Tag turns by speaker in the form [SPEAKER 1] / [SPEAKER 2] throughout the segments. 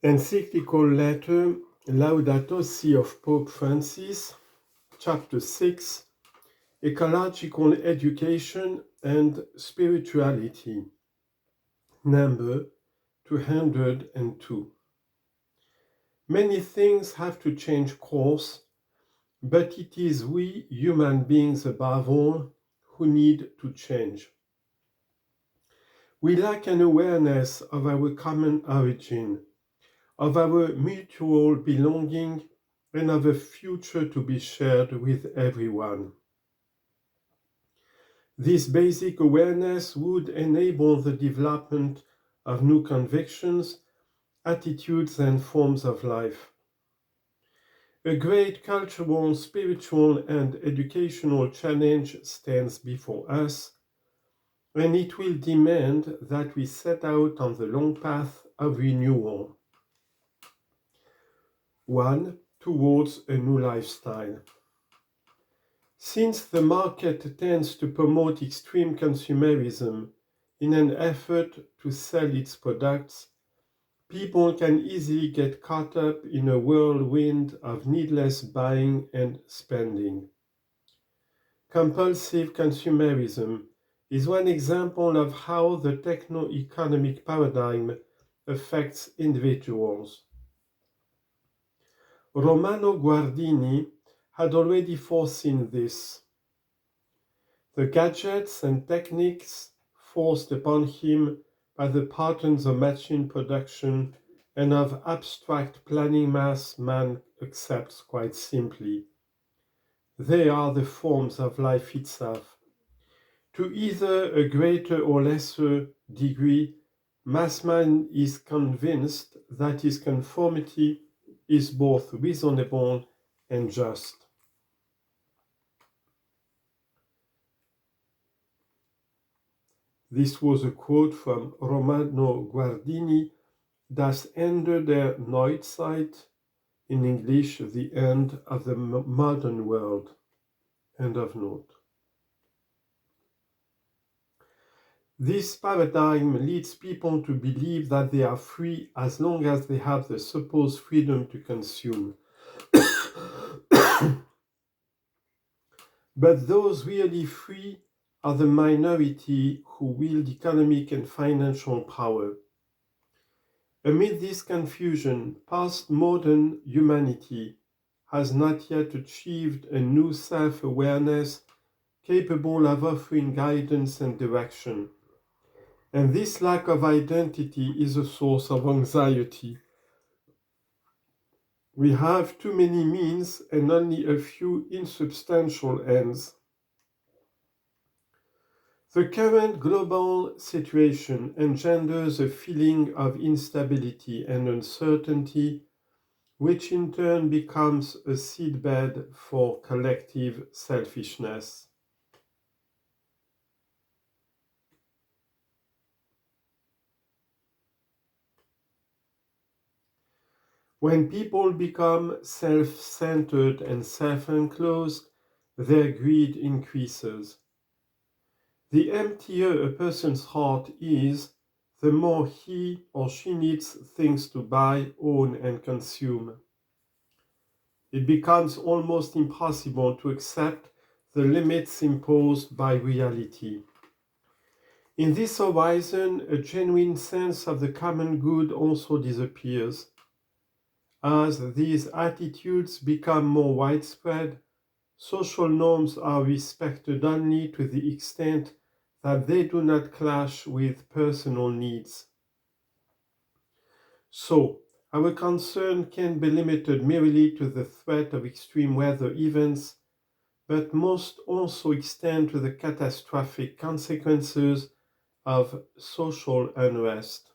[SPEAKER 1] Encyclical letter Laudato Si of Pope Francis, Chapter 6, Ecological Education and Spirituality, number 202. Many things have to change course, but it is we human beings above all who need to change. We lack an awareness of our common origin, of our mutual belonging, and of a future to be shared with everyone. This basic awareness would enable the development of new convictions, attitudes, and forms of life. A great cultural, spiritual, and educational challenge stands before us, and it will demand that we set out on the long path of renewal. 1. Towards a new lifestyle. Since the market tends to promote extreme consumerism in an effort to sell its products, people can easily get caught up in a whirlwind of needless buying and spending. Compulsive consumerism is one example of how the techno-economic paradigm affects individuals. Romano Guardini had already foreseen this. The gadgets and techniques forced upon him by the patterns of machine production and of abstract planning mass man accepts quite simply. They are the forms of life itself. To either a greater or lesser degree, mass man is convinced that his conformity is both reasonable and just. This was a quote from Romano Guardini, Das Ende der Neuzeit, in English, the end of the modern world. End of note. This paradigm leads people to believe that they are free as long as they have the supposed freedom to consume. But those really free are the minority who wield economic and financial power. Amid this confusion, postmodern humanity has not yet achieved a new self-awareness capable of offering guidance and direction. And this lack of identity is a source of anxiety. We have too many means and only a few insubstantial ends. The current global situation engenders a feeling of instability and uncertainty, which in turn becomes a seedbed for collective selfishness. When people become self-centered and self-enclosed, their greed increases. The emptier a person's heart is, the more he or she needs things to buy, own, and consume. It becomes almost impossible to accept the limits imposed by reality. In this horizon, a genuine sense of the common good also disappears. As these attitudes become more widespread, social norms are respected only to the extent that they do not clash with personal needs. So, our concern can be limited merely to the threat of extreme weather events, but must also extend to the catastrophic consequences of social unrest.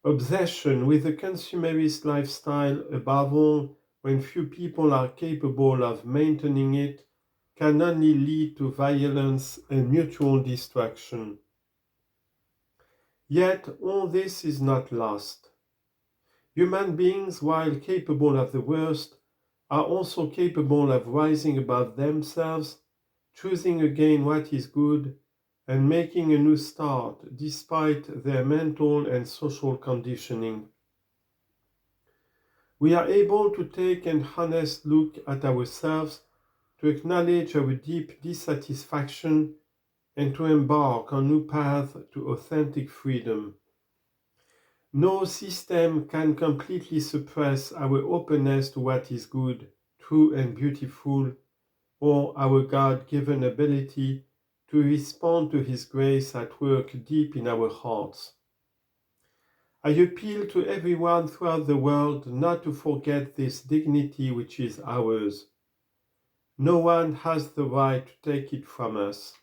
[SPEAKER 1] Obsession with the consumerist lifestyle, above all when few people are capable of maintaining it, can only lead to violence and mutual destruction. Yet all this is not lost. Human beings, while capable of the worst, are also capable of rising above themselves, choosing again what is good, and making a new start despite their mental and social conditioning. We are able to take an honest look at ourselves, to acknowledge our deep dissatisfaction, and to embark on new paths to authentic freedom. No system can completely suppress our openness to what is good, true, and beautiful, or our God-given ability to respond to His grace at work deep in our hearts. I appeal to everyone throughout the world not to forget this dignity which is ours. No one has the right to take it from us.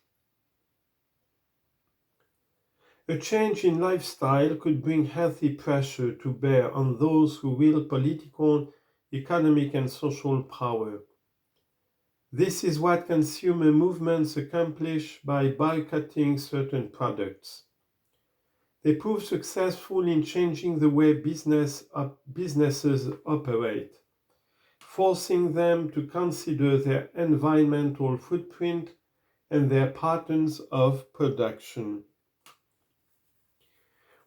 [SPEAKER 1] A change in lifestyle could bring healthy pressure to bear on those who wield political, economic, and social power. This is what consumer movements accomplish by boycotting certain products. They prove successful in changing the way businesses operate, forcing them to consider their environmental footprint and their patterns of production.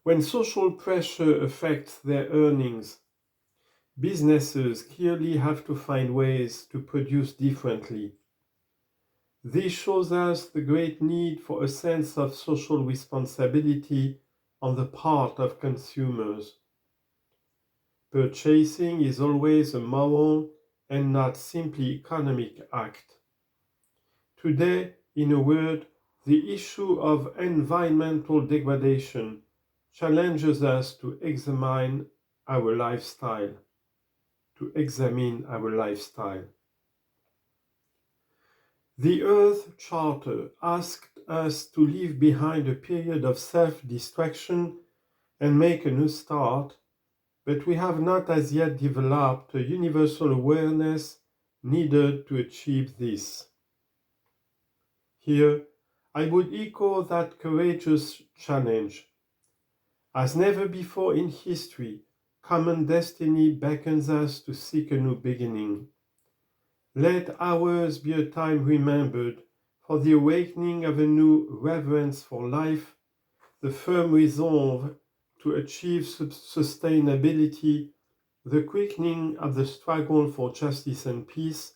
[SPEAKER 1] When social pressure affects their earnings, businesses clearly have to find ways to produce differently. This shows us the great need for a sense of social responsibility on the part of consumers. Purchasing is always a moral and not simply economic act. Today, in a word, the issue of environmental degradation challenges us to examine our lifestyle. The Earth Charter asked us to leave behind a period of self-destruction and make a new start, but we have not as yet developed a universal awareness needed to achieve this. Here, I would echo that courageous challenge. As never before in history, common destiny beckons us to seek a new beginning. Let ours be a time remembered for the awakening of a new reverence for life, the firm resolve to achieve sustainability, the quickening of the struggle for justice and peace,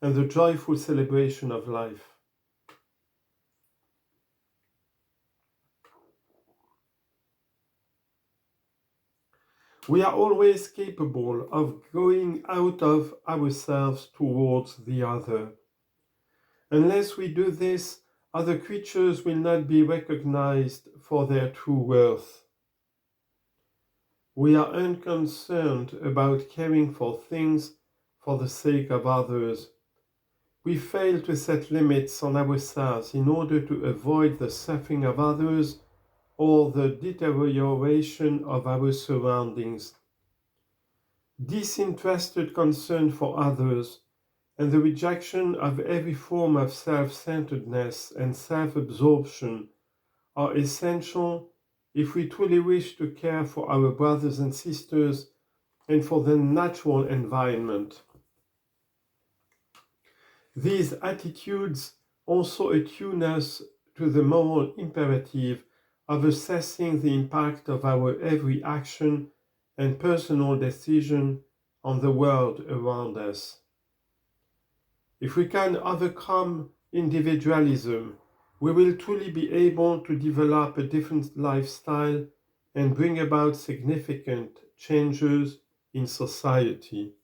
[SPEAKER 1] and the joyful celebration of life. We are always capable of going out of ourselves towards the other. Unless we do this, other creatures will not be recognized for their true worth. We are unconcerned about caring for things for the sake of others. We fail to set limits on ourselves in order to avoid the suffering of others or the deterioration of our surroundings. Disinterested concern for others and the rejection of every form of self-centeredness and self-absorption are essential if we truly wish to care for our brothers and sisters and for the natural environment. These attitudes also attune us to the moral imperative of assessing the impact of our every action and personal decision on the world around us. If we can overcome individualism, we will truly be able to develop a different lifestyle and bring about significant changes in society.